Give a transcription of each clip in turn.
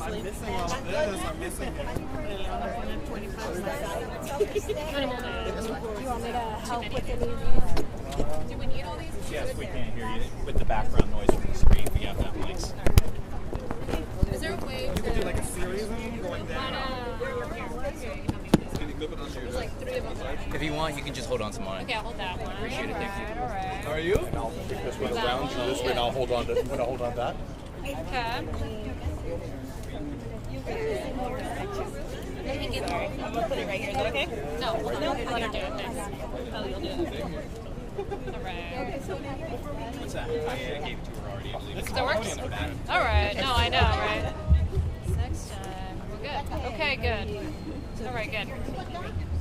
I'm missing all of this. I'm missing it. Do you want me to help with any of these? Do we need all these? Yes, we can't hear you with the background noise from the screen. We have that mics. Is there a way You could do like a series of them going down. There's like 3 of them. If you want, you can just hold on to mine. Okay, I'll hold that one. Appreciate it, thank you. All right. How are you? And I'll take this one around to this way, and I'll hold on to that. Okay. I'm gonna put it right here. Is that okay? No, you're doing this. Oh, you'll do it. All right. What's that? I gave it to her already. I believe. Does that work? All right. No, I know, right? Next time. We're good. Okay, good. All right, good.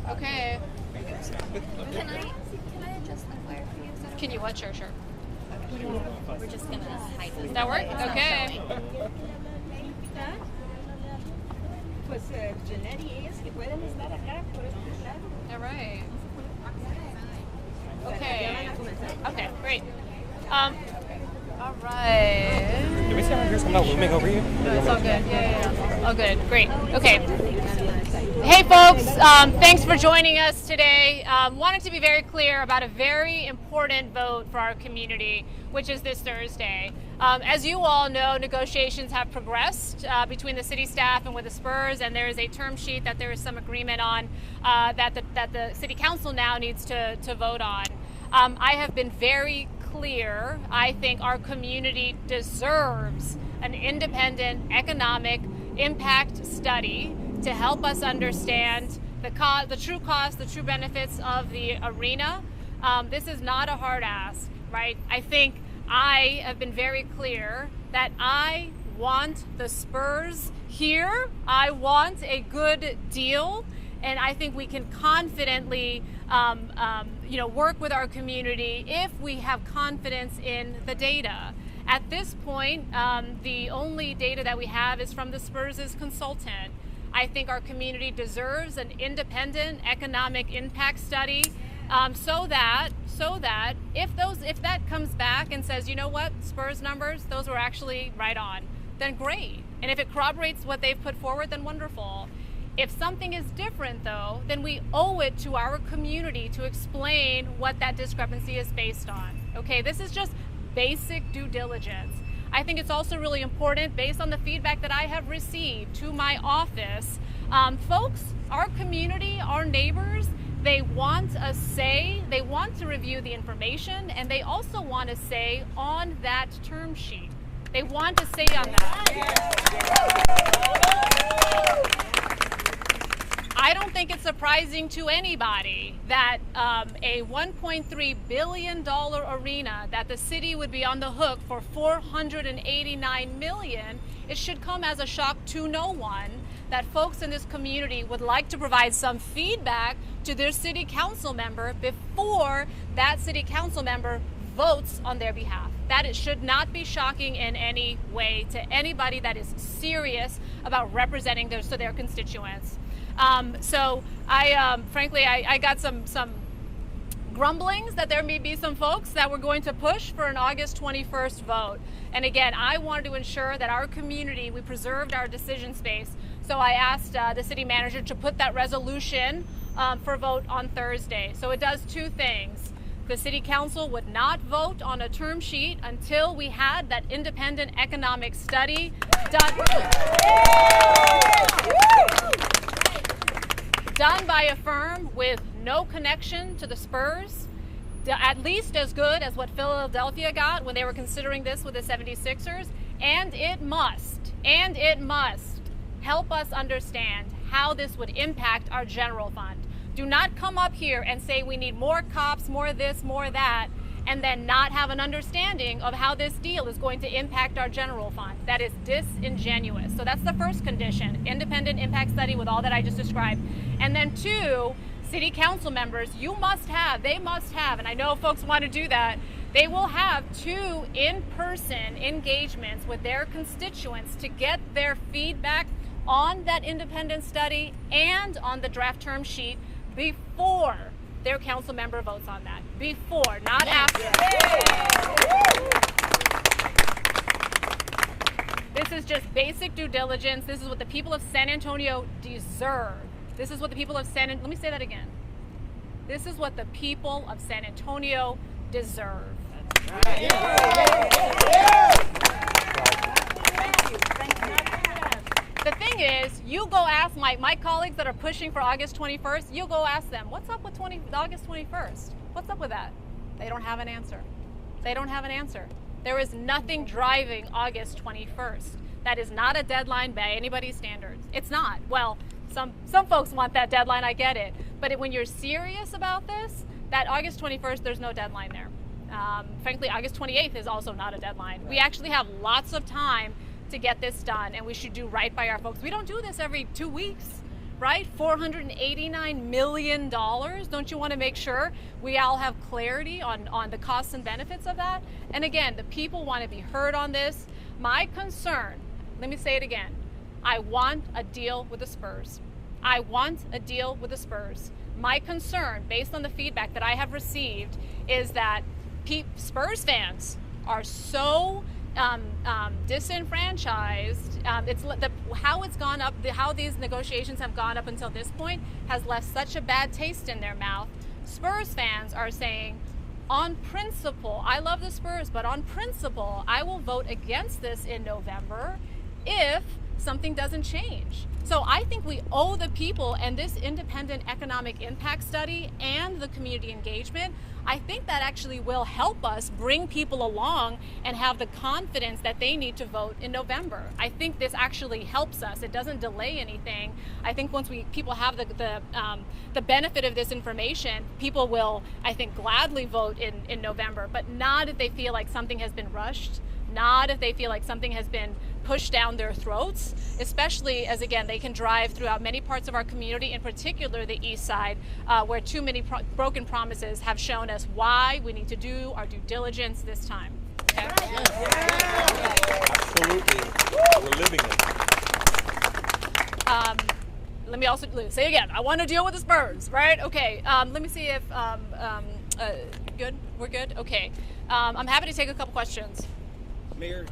Okay. Can I adjust the wire for you? Is that Can you what? Sure. We're just gonna hide this. Does that work? Okay. Pues Janetti es que pueden estar acá por este lado. All right. Okay. Okay, great. All right. Do we see how here's coming out looming over you? No, it's all good. Yeah. All good. Great. Okay. Hey, folks. Thanks for joining us today. Wanted to be very clear about a very important vote for our community, which is this Thursday. As you all know, negotiations have progressed between the city staff and with the Spurs, and there is a term sheet that there is some agreement on that the city council now needs to vote on. I have been very clear. I think our community deserves an independent economic impact study to help us understand the true cost, the true benefits of the arena. This is not a hard ask, right? I think I have been very clear that I want the Spurs here. I want a good deal, and I think we can confidently work with our community if we have confidence in the data. At this point, the only data that we have is from the Spurs' consultant. I think our community deserves an independent economic impact study so that if that comes back and says, you know what, Spurs numbers, those were actually right on, then great. And if it corroborates what they've put forward, then wonderful. If something is different, though, then we owe it to our community to explain what that discrepancy is based on. Okay, this is just basic due diligence. I think it's also really important, based on the feedback that I have received to my office, folks, our community, our neighbors, they want a say, they want to review the information, and they also want a say on that term sheet. They want to say on that. I don't think it's surprising to anybody that a $1.3 billion arena, that the city would be on the hook for $489 million. It should come as a shock to no one that folks in this community would like to provide some feedback to their city council member before that city council member votes on their behalf. That it should not be shocking in any way to anybody that is serious about representing their constituents. So frankly, I got some grumblings that there may be some folks that were going to push for an August 21st vote. And again, I wanted to ensure that our community, we preserved our decision space. So I asked the city manager to put that resolution for vote on Thursday. So it does two things. The city council would not vote on a term sheet until we had that independent economic study done by a firm with no connection to the Spurs, at least as good as what Philadelphia got when they were considering this with the 76ers. And it must help us understand how this would impact our general fund. Do not come up here and say we need more cops, more this, more that, and then not have an understanding of how this deal is going to impact our general fund. That is disingenuous. So that's the first condition, independent impact study with all that I just described. And then two, city council members, they must have, and I know folks want to do that, they will have 2 in-person engagements with their constituents to get their feedback on that independent study and on the draft term sheet before their council member votes on that. Before, not after. This is just basic due diligence. This is what the people of San Antonio deserve. This is what the people of let me say that again. This is what the people of San Antonio deserve. The thing is, you go ask my colleagues that are pushing for August 21st, you go ask them, what's up with August 21st? What's up with that? They don't have an answer. They don't have an answer. There is nothing driving August 21st. That is not a deadline by anybody's standards. It's not. Well, some folks want that deadline, I get it. But when you're serious about this, that August 21st, there's no deadline there. Frankly, August 28th is also not a deadline. We actually have lots of time to get this done, and we should do right by our folks. We don't do this every 2 weeks, right? $489 million. Don't you want to make sure we all have clarity on the costs and benefits of that? And again, the people want to be heard on this. My concern, let me say it again, I want a deal with the Spurs. I want a deal with the Spurs. My concern, based on the feedback that I have received, is that Spurs fans are so disenfranchised. How it's gone up, how these negotiations have gone up until this point has left such a bad taste in their mouth. Spurs fans are saying, on principle, I love the Spurs, but on principle, I will vote against this in November if something doesn't change. So I think we owe the people and this independent economic impact study and the community engagement, I think that actually will help us bring people along and have the confidence that they need to vote in November. I think this actually helps us. It doesn't delay anything. I think once people have the benefit of this information, people will, I think, gladly vote in November, but not if they feel like something has been rushed, not if they feel like something has been pushed down their throats, especially as, again, they can drive throughout many parts of our community, in particular the east side, where too many broken promises have shown us why we need to do our due diligence this time. Okay? Absolutely. We're living it. Let me also say again, I want to deal with the Spurs, right? Okay, let me see if, good? We're good? Okay. I'm happy to take a couple questions. Mayor,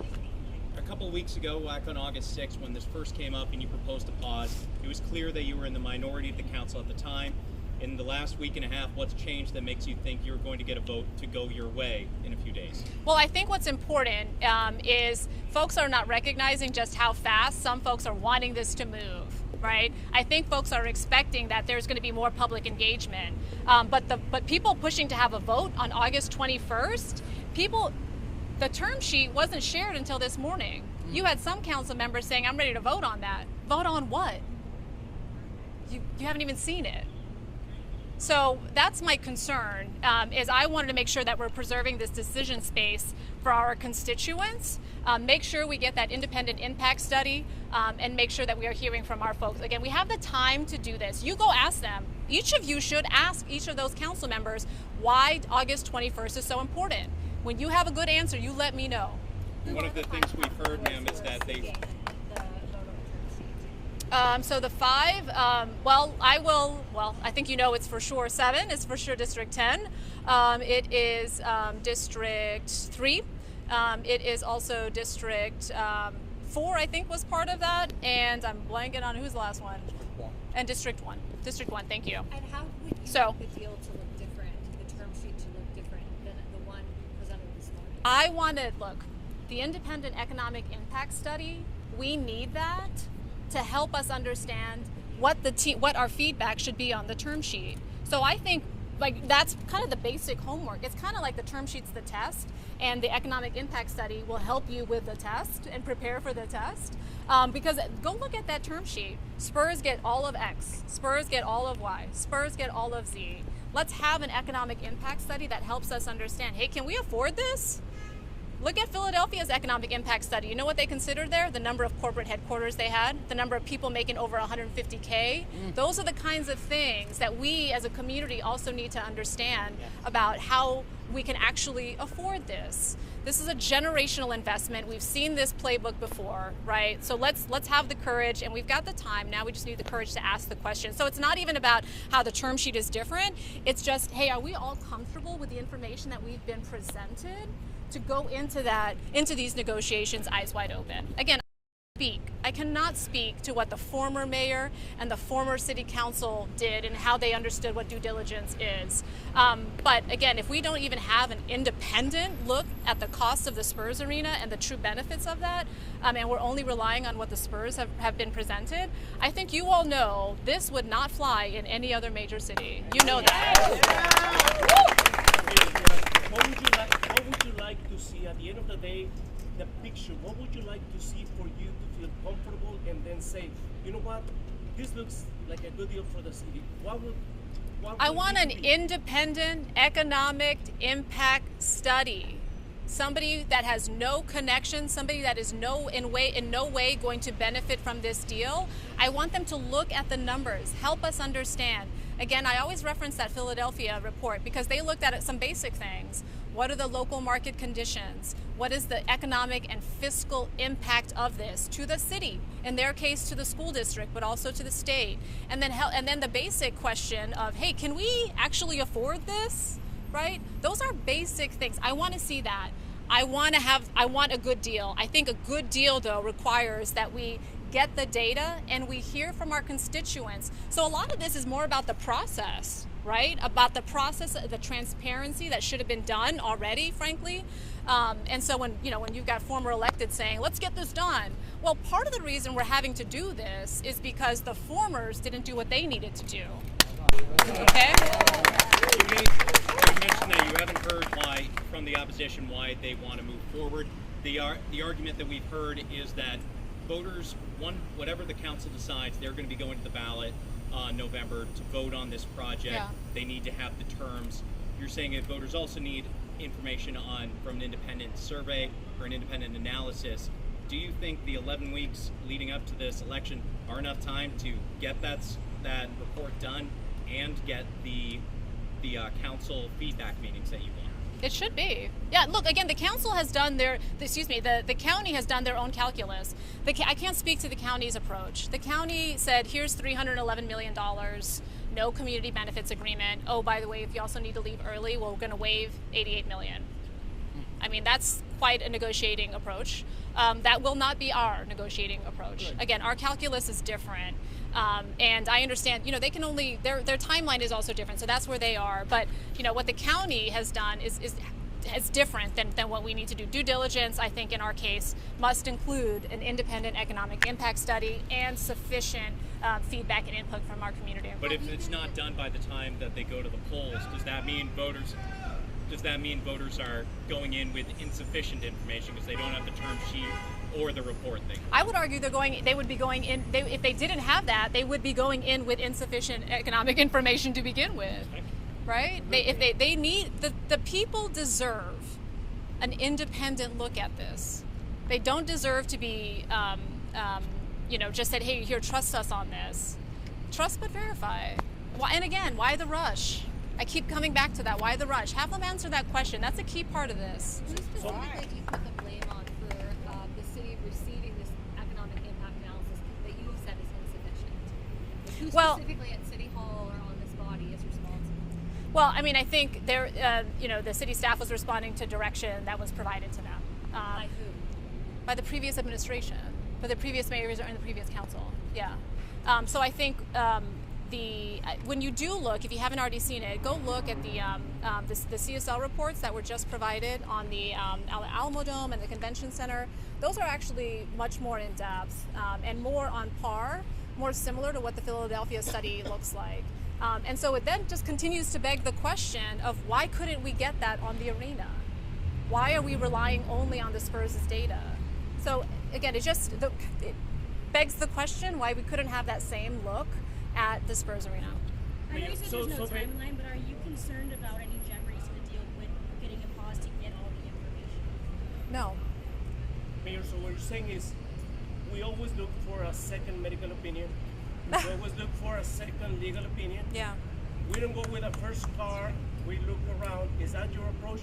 a couple weeks ago, back on August 6th, when this first came up and you proposed a pause, it was clear that you were in the minority of the council at the time. In the last week and a half, what's changed that makes you think you're going to get a vote to go your way in a few days? Well, I think what's important is folks are not recognizing just how fast some folks are wanting this to move, right? I think folks are expecting that there's going to be more public engagement. But people pushing to have a vote on August 21st, the term sheet wasn't shared until this morning. You had some council members saying, I'm ready to vote on that. Vote on what? You haven't even seen it. So that's my concern, is I wanted to make sure that we're preserving this decision space for our constituents, make sure we get that independent impact study, and make sure that we are hearing from our folks. Again, we have the time to do this. You go ask them. Each of you should ask each of those council members why August 21st is so important. When you have a good answer, you let me know. One of the things we've heard, ma'am, is that they... So the 5, I think you know it's for sure 7, it's for sure District 10. It is District 3. It is also District 4, I think, was part of that. And I'm blanking on who's the last one. And District 1. District 1, thank you. And how would you So, like the deal to look different, the term sheet to look different than the one presented this morning? I wanted, look, the independent economic impact study, we need that to help us understand what our feedback should be on the term sheet. So I think that's kind of the basic homework. It's kind of like the term sheet's the test, and the economic impact study will help you with the test and prepare for the test. Because go look at that term sheet. Spurs get all of X, Spurs get all of Y, Spurs get all of Z. Let's have an economic impact study that helps us understand, hey, can we afford this? Look at Philadelphia's economic impact study. You know what they considered there? The number of corporate headquarters they had, the number of people making over 150K. Those are the kinds of things that we as a community also need to understand about how we can actually afford this. This is a generational investment. We've seen this playbook before, right? So let's have the courage, and we've got the time. Now we just need the courage to ask the question. So it's not even about how the term sheet is different. It's just, hey, are we all comfortable with the information that we've been presented to go into these negotiations eyes wide open? Again, I cannot speak to what the former mayor and the former city council did and how they understood what due diligence is. But again, if we don't even have an independent look at the cost of the Spurs arena and the true benefits of that, and we're only relying on what the Spurs have been presented, I think you all know this would not fly in any other major city. You know that. What would you like to see at the end of the day? The picture, what would you like to see for you to feel comfortable and then say, you know what, this looks like a good deal for the city? I want an independent economic impact study. Somebody that has no connection, somebody that is in no way going to benefit from this deal. I want them to look at the numbers, help us understand. Again, I always reference that Philadelphia report because they looked at some basic things. What are the local market conditions? What is the economic and fiscal impact of this to the city? In their case, to the school district, but also to the state. And then the basic question of, hey, can we actually afford this? Right? Those are basic things. I want to see that. I want a good deal. I think a good deal, though, requires that we get the data and we hear from our constituents. So a lot of this is more about the process, right? About the process, the transparency that should have been done already, frankly. And so when you've got former elected saying, let's get this done. Well, part of the reason we're having to do this is because the formers didn't do what they needed to do. Okay? You mentioned that you haven't heard from the opposition why they want to move forward. The argument that we've heard is that voters, whatever the council decides, they're going to be going to the ballot in November to vote on this project. Yeah. They need to have the terms. You're saying that voters also need information from an independent survey or an independent analysis. Do you think the 11 weeks leading up to this election are enough time to get that report done and get the council feedback meetings that you want? It should be. Yeah, look, again, the council has done the county has done their own calculus. I can't speak to the county's approach. The county said, here's $311 million, no community benefits agreement. Oh, by the way, if you also need to leave early, well, we're going to waive $88 million. I mean, that's quite a negotiating approach. That will not be our negotiating approach. Right. Again, our calculus is different. And I understand, they can only, their timeline is also different, so that's where they are. But, what the county has done is different than what we need to do. Due diligence, I think, in our case, must include an independent economic impact study and sufficient feedback and input from our community. But if it's not done by the time that they go to the polls, does that mean voters are going in with insufficient information because they don't have the term sheet or the report thing? I would argue they would be going in, if they didn't have that, they would be going in with insufficient economic information to begin with, right? They need, the people deserve an independent look at this. They don't deserve to be, just said, hey, here, trust us on this. Trust but verify. And again, why the rush? I keep coming back to that. Why the rush? Have them answer that question. That's a key part of this. Who specifically do you put the blame on for the city receiving this economic impact analysis that you have said is insufficient? Who specifically at City Hall or on this body is responsible? Well, I mean, I think the city staff was responding to direction that was provided to them. By who? By the previous administration, by the previous mayors and the previous council. Yeah. So I think when you do look, if you haven't already seen it, go look at the CSL reports that were just provided on the Alamo Dome and the Convention Center. Those are actually much more in depth and more on par, more similar to what the Philadelphia study looks like. And so it then just continues to beg the question of why couldn't we get that on the arena? Why are we relying only on the Spurs' data? So again, it begs the question why we couldn't have that same look at the Spurs arena. I know you said there's no timeline, but are you concerned about any jeopardy to the deal with getting a pause to get all the information? No. Mayor, so what you're saying is we always look for a second medical opinion. We always look for a second legal opinion. Yeah. We don't go with a first car. We look around. Is that your approach?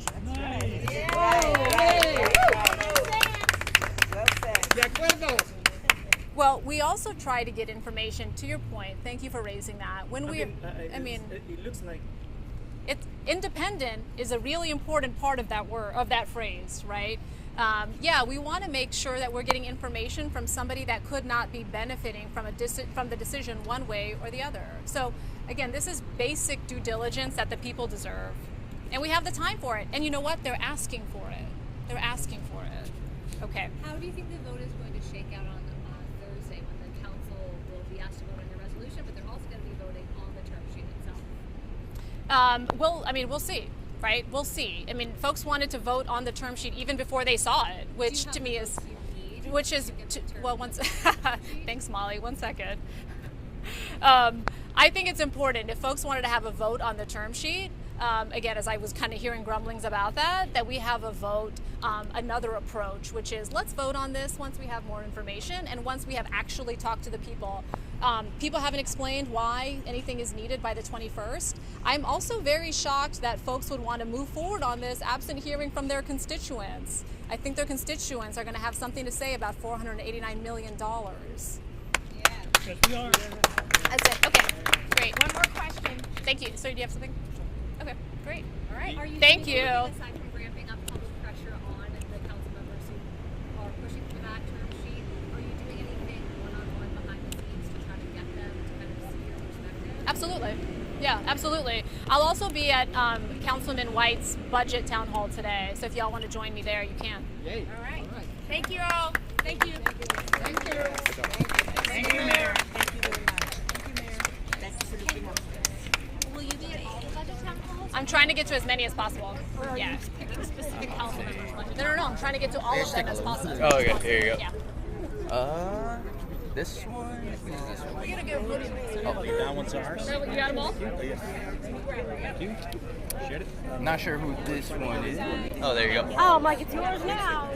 Well, we also try to get information. To your point, thank you for raising that. When we, it looks like it's independent is a really important part of that word, of that phrase, right? Yeah, we want to make sure that we're getting information from somebody that could not be benefiting from from the decision one way or the other. So again, this is basic due diligence that the people deserve, and we have the time for it. And you know what? They're asking for it. They're asking for it. Okay. How do you think the vote is going to shake out on Thursday when the council will be asked to vote on your resolution, but they're also going to be voting on the term sheet itself? We'll see, right? We'll see. I mean, folks wanted to vote on the term sheet even before they saw it, which to me is, thanks, Molly. 1 second. I think it's important if folks wanted to have a vote on the term sheet. Again, as I was kind of hearing grumblings about that we have a vote, another approach, which is let's vote on this once we have more information and once we have actually talked to the people. People haven't explained why anything is needed by the 21st. I'm also very shocked that folks would want to move forward on this absent hearing from their constituents. I think their constituents are going to have something to say about $489 million. yes, we are. That's it. Okay, great. One more question. Thank you. So do you have something? Okay, great. All right. Are you Thank doing you. anything aside from ramping up public pressure on the council members who are pushing for that term sheet? Are you doing anything one-on-one behind the scenes to try to get them to kind of see your perspective? Absolutely. Yeah, absolutely. I'll also be at Councilman White's budget town hall today, so if y'all want to join me there, you can. All right. Thank you all. Thank you. Thank you. Thank you, Mayor. Thank you very much. Thank you, Mayor. Thank you for looking out for us. Will you be at all the budget town halls? I'm trying to get to as many as possible. Or are Yeah. you picking specific council members' budget? No, I'm trying to get to all of them as possible. Oh, okay. Here you go. Yeah. This one? This one? We're gonna go voting. That one's ours. You got them all? Not sure who this one is. Oh, there you go. Oh, I'm like, it's yours now.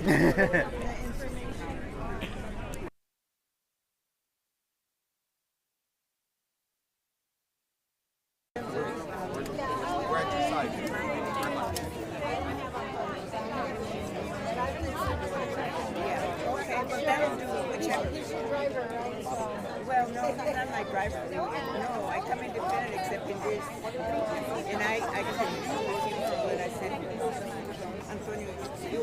Okay, but that'll do whichever. Well, no, he's not my driver. No, I come independent except in this. And I can do it, but I said, Antonio, you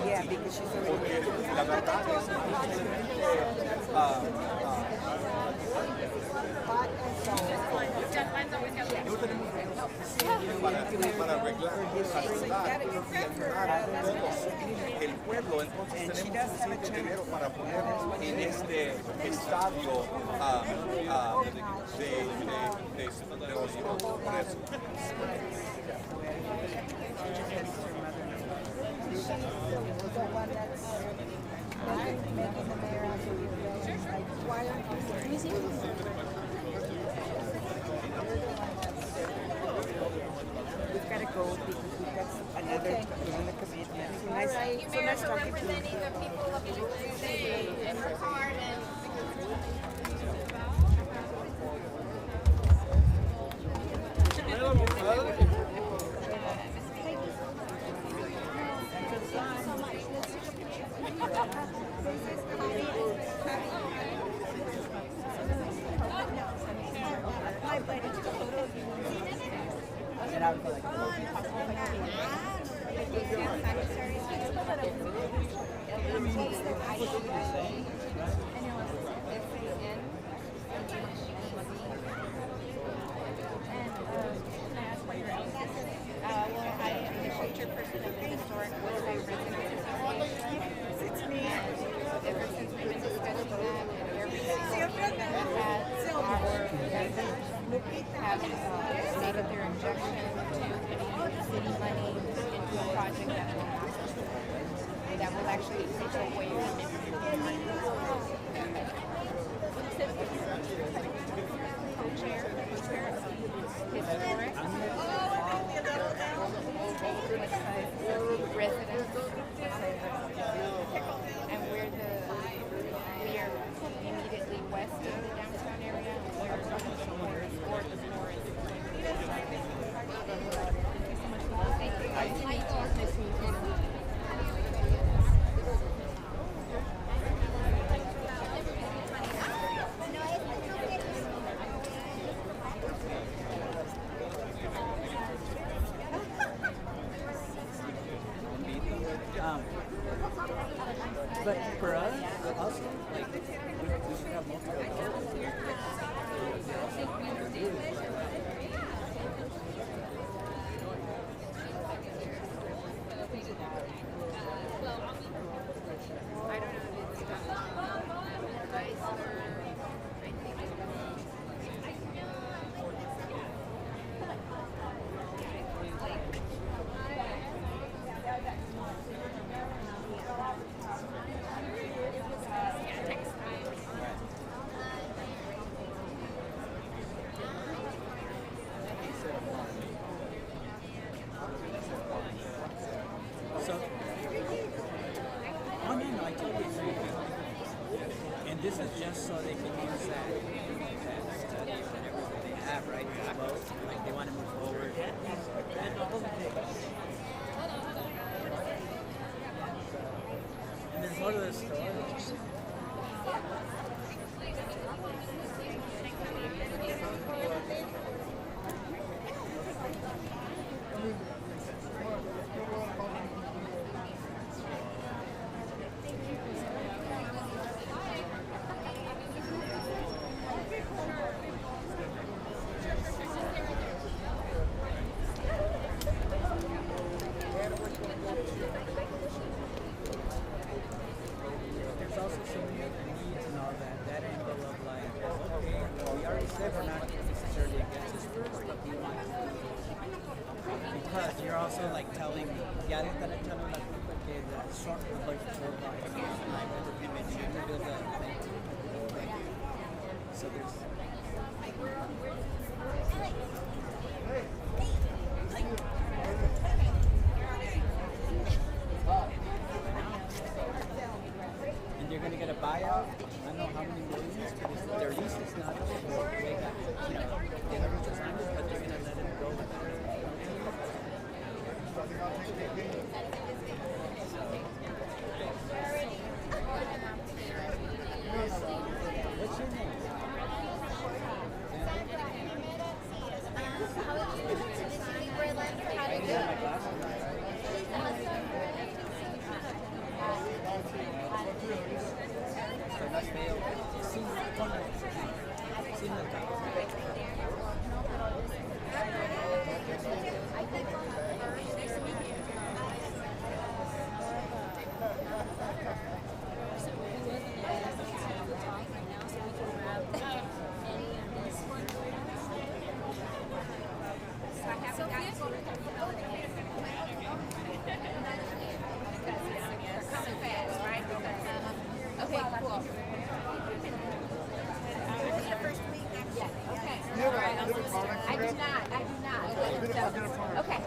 yeah, because she's already para arreglar, ayudar el pueblo, entonces tenemos suficiente dinero para poner en este estadio de los presos. We've got to go because we've got another commitment. So nice talking to you. The people of New Jersey and Ricard and stated their objection to any city money into a project that will actually take away from co-chair, historic, residents, and we are immediately west of the downtown area, and we're talking support the forest. Thank you. Nice to meet you. But for us, also, like, we should have multiple I don't know if it's advice or I think So, oh no, I totally agree with you. And this is just so they can use that study and everything they have, right? Like they want to move forward. And there's more to the story. There's also so many other needs and all that angle of like, okay, we already said we're not necessarily against this first, but we want to. Because you're also like telling me, ya le están echando la culpa que the short like so there's and you're going to get a buyout. I don't know how many millions, but their lease is not they got, they never just ended, but they're going to let it go with that. What's your name? Okay, cool. This is your first week next year. Okay. All right. I do not. Okay.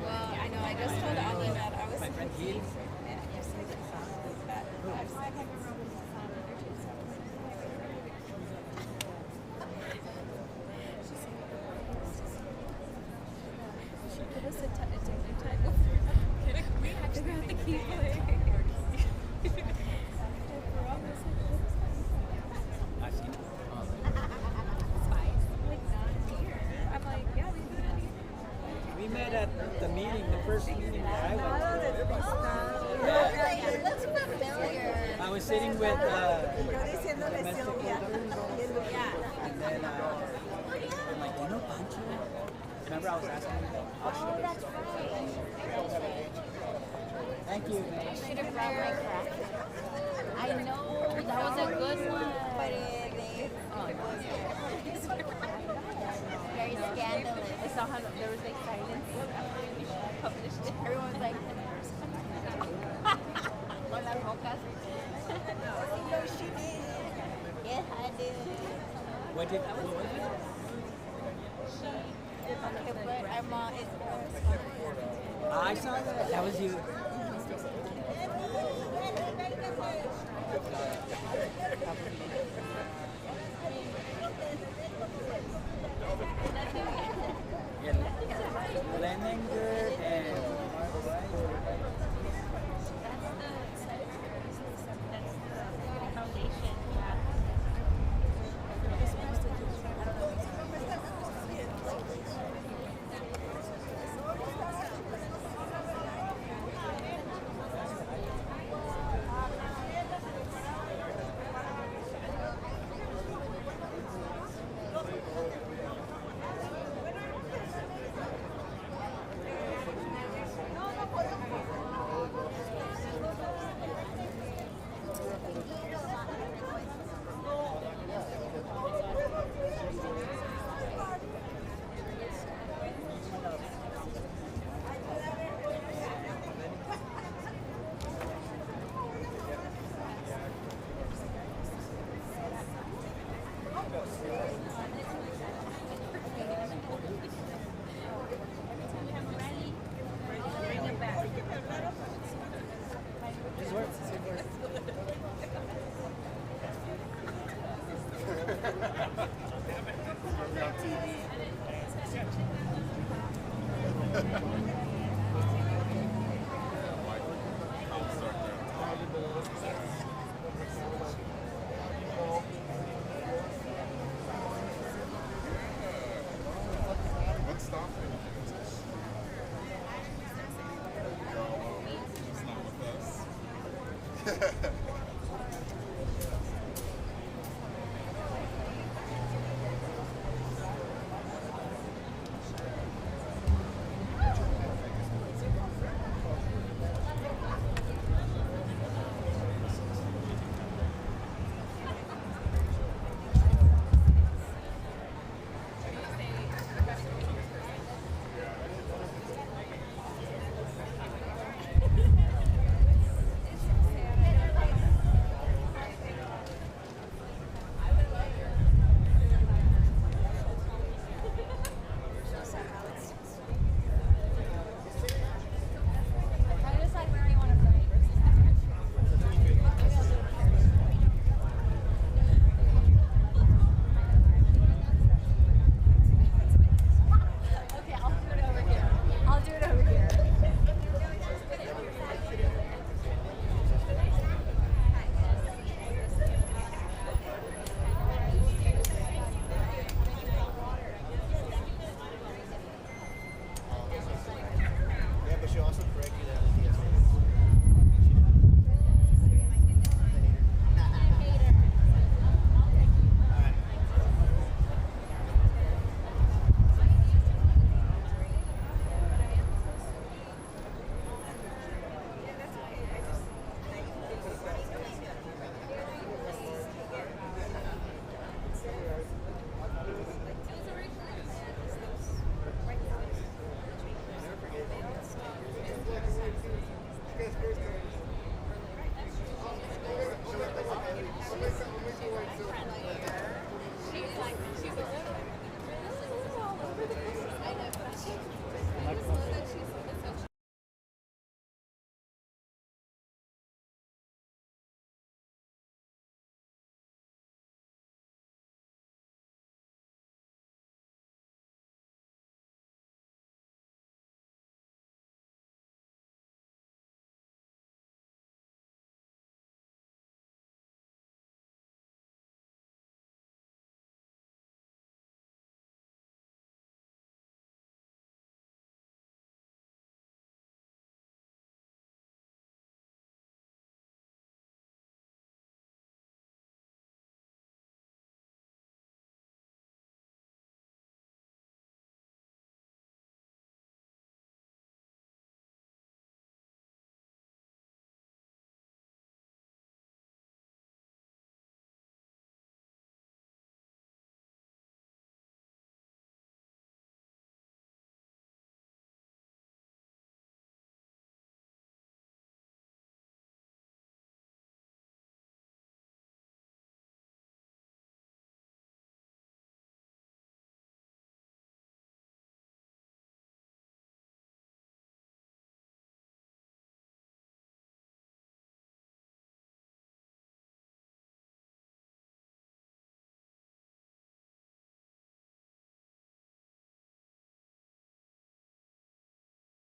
Well, I know. I just told Ollie that I was. My friend Gil. Give us a time. We have to go to the keyboard. I've seen it. I'm like, yeah, we met at the meeting, the first meeting that I went to. it looks familiar. I was sitting with domestic workers. Yeah. And then I'm like, do you know Pancho? Remember I was asking him? Oh, that's right. Thank you. I should have brought my crack. I know, that was a good one. But it was very scary. she did. Yes, I did. What was it? Okay, but our mom is. I saw that. That was you. Leninger and this works.